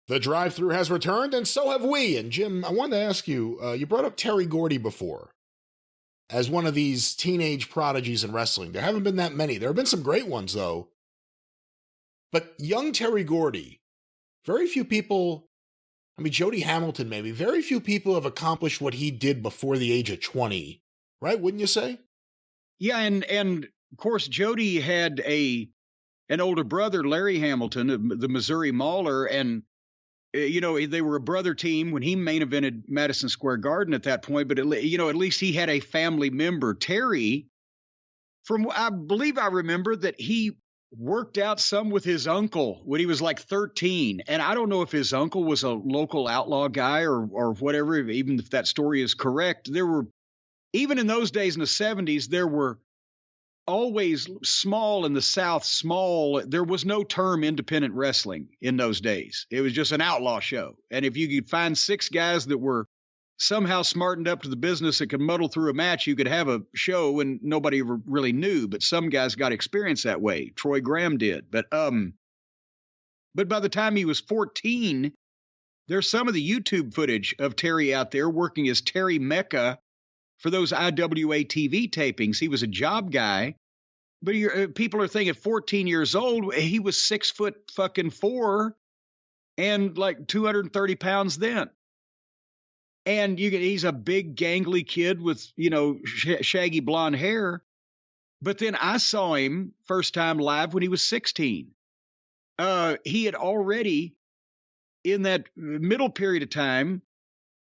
The Drive-Thru has returned, and so have we. And Jim, I wanted to ask you, you brought up Terry Gordy before as one of these teenage prodigies in wrestling. There haven't been that many. There have been some great ones, though. But young Terry Gordy, very few people, I mean, Jody Hamilton maybe, very few people have accomplished what he did before the age of 20, right? Wouldn't you say? Yeah, and of course, Jody had an older brother, Larry Hamilton, the Missouri Mauler, and they were a brother team when he main evented Madison Square Garden at that point. But at least he had a family member. Terry, I believe I remember that he worked out some with his uncle when he was like 13, and I don't know if his uncle was a local outlaw guy or whatever. Even if that story is correct, there were, even in those days in the 70s, there were always small in the South, small. There was no term independent wrestling in those days. It was just an outlaw show. And if you could find 6 guys that were somehow smartened up to the business that could muddle through a match, you could have a show and nobody ever really knew. But some guys got experience that way. Troy Graham did. But by the time he was 14, there's some of the YouTube footage of Terry out there working as Terry Mecca for those IWA TV tapings. He was a job guy, but people are thinking 14 years old, he was 6'4" and like 230 pounds then. And he's a big gangly kid with, shaggy blonde hair. But then I saw him first time live when he was 16. He had already, in that middle period of time,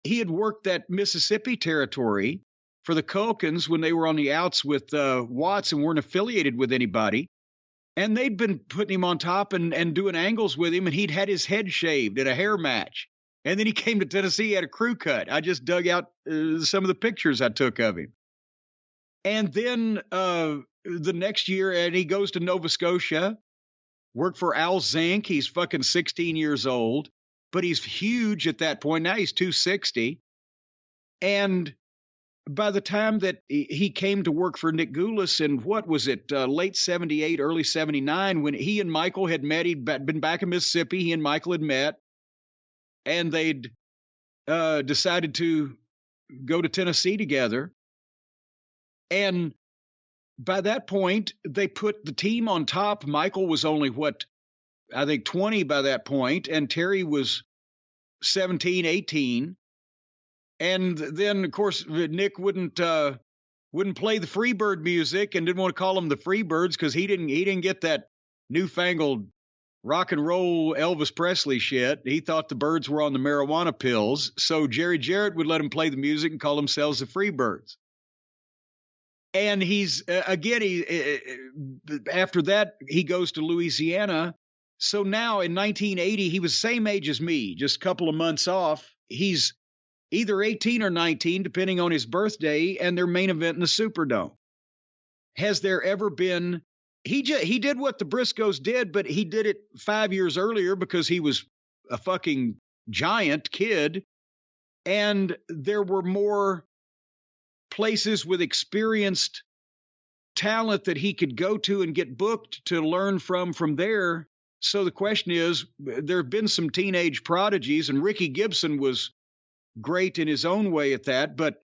he had worked that Mississippi territory for the Culkins when they were on the outs with Watts and weren't affiliated with anybody. And they'd been putting him on top and doing angles with him, and he'd had his head shaved at a hair match. And then he came to Tennessee, he had a crew cut. I just dug out some of the pictures I took of him. And then the next year, and he goes to Nova Scotia, worked for Al Zink. He's fucking 16 years old, but he's huge at that point. Now he's 260. And by the time that he came to work for Nick Goulas in, what was it, late 78, early 79, when he and Michael had met, he'd been back in Mississippi, he and Michael had met, and they'd decided to go to Tennessee together. And by that point, they put the team on top. Michael was only, 20 by that point, and Terry was 17, 18. And then, of course, Nick wouldn't play the Freebird music and didn't want to call them the Freebirds because he didn't get that newfangled rock and roll Elvis Presley shit. He thought the birds were on the marijuana pills. So Jerry Jarrett would let him play the music and call themselves the Freebirds. And he's after that, he goes to Louisiana. So now in 1980, he was the same age as me, just a couple of months off. He's either 18 or 19, depending on his birthday, and their main event in the Superdome. Has there ever been... He did what the Briscoes did, but he did it 5 years earlier because he was a fucking giant kid, and there were more places with experienced talent that he could go to and get booked to learn from there. So the question is, there have been some teenage prodigies, and Ricky Gibson was great in his own way at that, but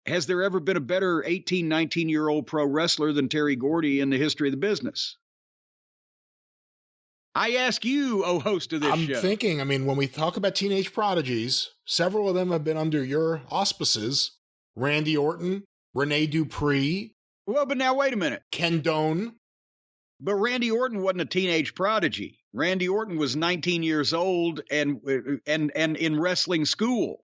has there ever been a better 18, 19-year-old pro wrestler than Terry Gordy in the history of the business? I ask you, host of this show. I'm thinking, when we talk about teenage prodigies, several of them have been under your auspices. Randy Orton, Rene Dupree. Well, but now wait a minute. Ken Doane. But Randy Orton wasn't a teenage prodigy. Randy Orton was 19 years old and in wrestling school.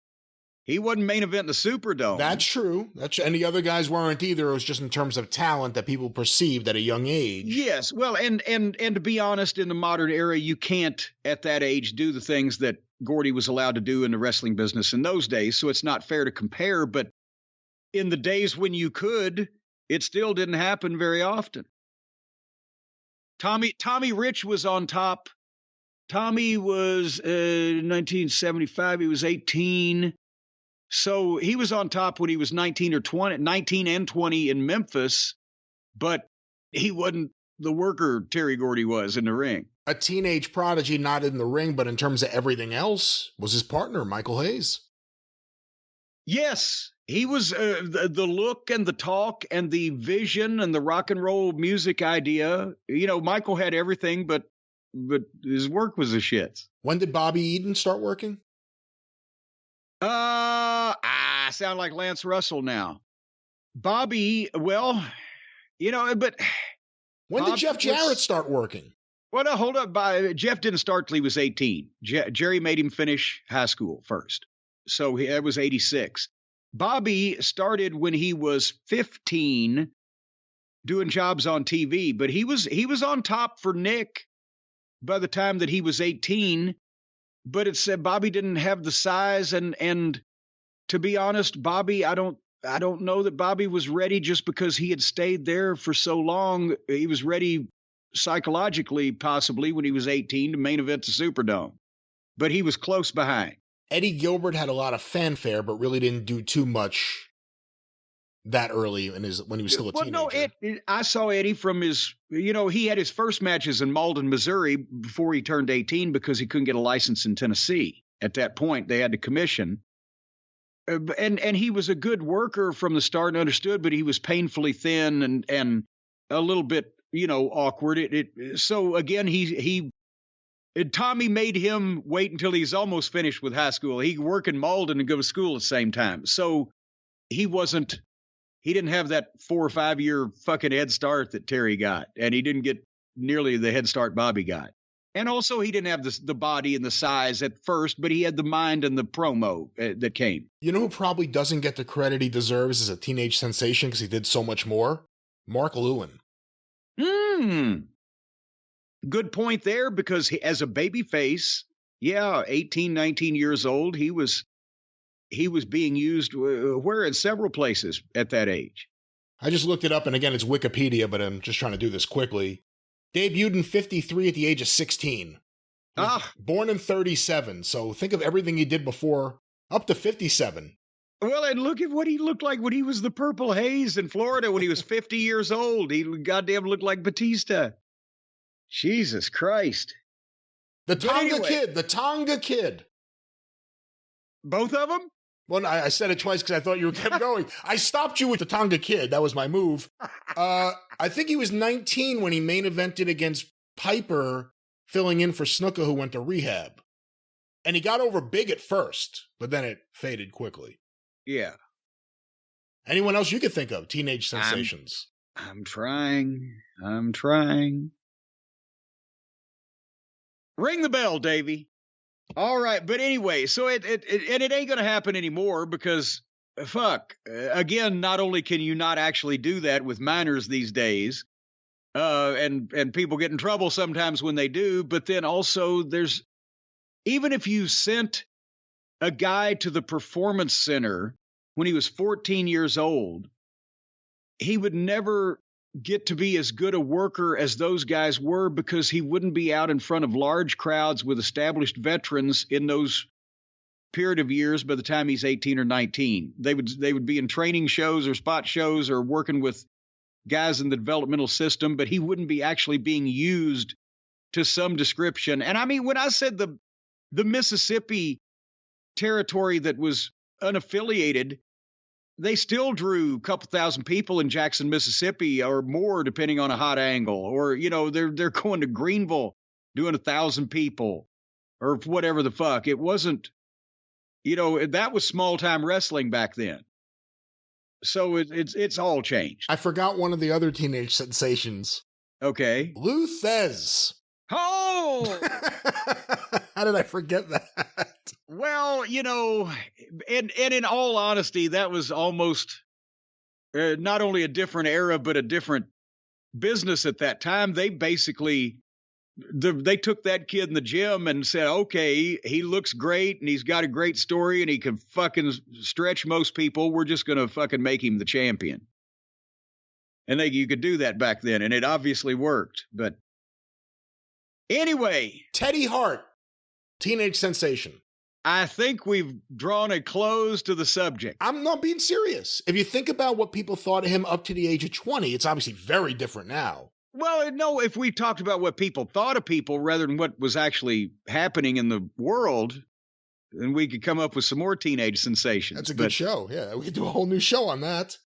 He wasn't main event in the Superdome. That's true. And the other guys weren't either. It was just in terms of talent that people perceived at a young age. Yes. Well, and to be honest, in the modern era, you can't at that age do the things that Gordy was allowed to do in the wrestling business in those days. So it's not fair to compare. But in the days when you could, it still didn't happen very often. Tommy Rich was on top. Tommy was 1975. He was 18. So he was on top when he was 19 and 20 in Memphis, but he wasn't the worker Terry Gordy was in the ring. A teenage prodigy, not in the ring, but in terms of everything else, was his partner, Michael Hayes. Yes, he was the look and the talk and the vision and the rock and roll music idea. Michael had everything, but his work was the shits. When did Bobby Eaton start working? I sound like Lance Russell now. Bobby, well, but when did Jeff Jarrett start working? Well, no, hold up. Jeff didn't start till he was 18. Jerry made him finish high school first. So that was 86. Bobby started when he was 15 doing jobs on TV, but he was on top for Nick by the time that he was 18. But it said Bobby didn't have the size, and to be honest, Bobby, I don't know that Bobby was ready just because he had stayed there for so long. He was ready psychologically, possibly, when he was 18 to main event the Superdome. But he was close behind. Eddie Gilbert had a lot of fanfare, but really didn't do too much that early when he was still a teenager. No, I saw Eddie from his, he had his first matches in Malden, Missouri before he turned 18 because he couldn't get a license in Tennessee. At that point, they had to commission. And he was a good worker from the start and understood, but he was painfully thin and a little bit, awkward. So again, Tommy made him wait until he's almost finished with high school. He could work in Malden and go to school at the same time. So he didn't have that 4 or 5 year fucking head start that Terry got. And he didn't get nearly the head start Bobby got. And also he didn't have the body and the size at first, but he had the mind and the promo that came. You know who probably doesn't get the credit he deserves as a teenage sensation because he did so much more? Mark Lewin. Good point there, because as a baby face, 18, 19 years old, he was being used where in several places at that age. I just looked it up, and again, it's Wikipedia, but I'm just trying to do this quickly. Debuted in 53 at the age of 16. Born in 37, so think of everything he did before, up to 57. Well, and look at what he looked like when he was the Purple Haze in Florida when he was 50 years old. He goddamn looked like Batista. Jesus Christ. The Tonga Kid. Both of them? Well, I said it twice because I thought you kept going. I stopped you with the Tonga Kid. That was my move. I think he was 19 when he main evented against Piper, filling in for Snuka, who went to rehab. And he got over big at first, but then it faded quickly. Yeah. Anyone else you could think of? Teenage sensations. I'm trying. Ring the bell, Davey. All right, but anyway, so it ain't going to happen anymore because, again, not only can you not actually do that with minors these days, and people get in trouble sometimes when they do, but then also even if you sent a guy to the Performance Center when he was 14 years old, he would never get to be as good a worker as those guys were because he wouldn't be out in front of large crowds with established veterans in those period of years by the time he's 18 or 19. They would be in training shows or spot shows or working with guys in the developmental system, but he wouldn't be actually being used to some description. And I mean, when I said the Mississippi territory that was unaffiliated, they still drew a couple thousand people in Jackson, Mississippi, or more, depending on a hot angle. Or, they're going to Greenville doing 1,000 people or whatever the fuck. It wasn't, that was small time wrestling back then. So it's all changed. I forgot one of the other teenage sensations. Okay. Lou Thez. Oh! How did I forget that? Well, and in all honesty, that was almost not only a different era, but a different business at that time. They basically, they took that kid in the gym and said, okay, he looks great and he's got a great story and he can fucking stretch most people. We're just going to fucking make him the champion. And you could do that back then, and it obviously worked. But anyway. Teddy Hart, teenage sensation. I think we've drawn a close to the subject. I'm not being serious. If you think about what people thought of him up to the age of 20, it's obviously very different now. Well, no, if we talked about what people thought of people rather than what was actually happening in the world, then we could come up with some more teenage sensations. That's a good show. Yeah, we could do a whole new show on that.